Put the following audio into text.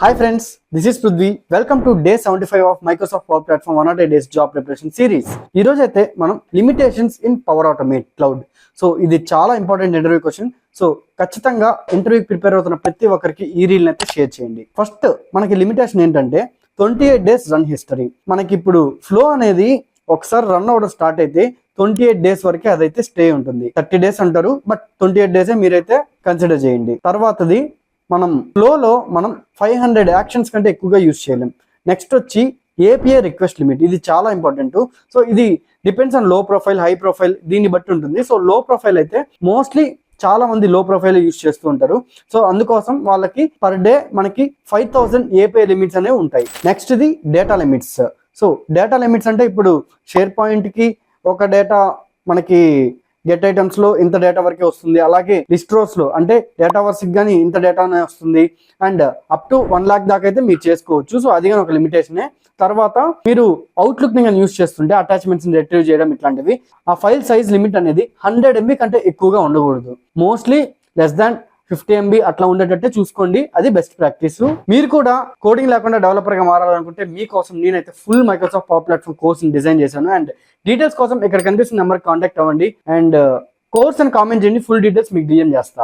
Hi friends, this is Prudvi. Welcome to day 75 of Microsoft Power Platform 108 Days Job Preparation Series. ఈ రోజు అయితే మనం limitations in power automate cloud. So ఇది చాలా important interview question. So ఖచ్చితంగా ఇంటర్వ్యూకి prepare అవుతున్న ప్రతి ఒక్కరికి ఈ రీల్ అయితే షేర్ చేయండి. ఫస్ట్ మనకి లిమిటేషన్ ఏంటంటే 28 డేస్ రన్ హిస్టరీ. మనకి ఇప్పుడు ఫ్లో అనేది ఒకసారి రన్ అవ్వడం స్టార్ట్ అయితే 28 డేస్ వరకే అదైతే స్టే ఉంటుంది. 30 డేస్ అంటారు, బట్ 28 డేసే మీరైతే కన్సిడర్ చేయండి. తర్వాతది మనం ఫ్లోలో మనం 500 యాక్షన్స్ కంటే ఎక్కువగా యూజ్ చేయలేం. నెక్స్ట్ వచ్చి ఏపీఐ రిక్వెస్ట్ లిమిట్, ఇది చాలా ఇంపార్టెంట్. సో ఇది డిపెండ్స్ ఆన్ లో ప్రొఫైల్, హై ప్రొఫైల్, దీన్ని బట్టి ఉంటుంది. సో లో ప్రొఫైల్ అయితే మోస్ట్లీ చాలా మంది లో ప్రొఫైల్ యూజ్ చేస్తూ ఉంటారు. సో అందుకోసం వాళ్ళకి పర్ డే మనకి 5000 ఏపీఐ లిమిట్స్ అనేవి ఉంటాయి. నెక్స్ట్ ఇది data limits. So data limits అంటే ఇప్పుడు షేర్ పాయింట్ కి ఒక డేటా మనకి గెట్ ఐటమ్స్ లో ఇంత డేటా వరకే వస్తుంది, అలాగే లిస్ట్ రోస్ లో అంటే డేటా వర్స్ కానీ ఇంత డేటానే వస్తుంది, అండ్ అప్ టు 1 lakh దాకా అయితే మీరు చేసుకోవచ్చు. సో అది కానీ ఒక లిమిటేషనే. తర్వాత మీరు అవుట్లుక్ ని కానీ యూస్ చేస్తుంటే అటాచ్మెంట్స్ ని రిట్రీవ్ చేయడం ఇట్లాంటివి, ఆ ఫైల్ సైజ్ లిమిట్ అనేది 100 MB కంటే ఎక్కువగా ఉండకూడదు. మోస్ట్లీ లెస్ దాన్ 50 MB అట్లా ఉండేటట్టే చూసుకోండి, అది బెస్ట్ ప్రాక్టీస్. మీరు కూడా కోడింగ్ లేకుండా డెవలపర్ గా మారాలనుకుంటే మీకోసం నేనైతే full Microsoft power platform course design చేశాను. అండ్ డీటెయిల్స్ కోసం ఇక్కడ కనిపిస్తున్న నెంబర్ కాంటాక్ట్ అవ్వండి. అండ్ కోర్స్ అని కామెంట్ చేయండి, ఫుల్ డీటెయిల్స్ మీకు డిఎం చేస్తా.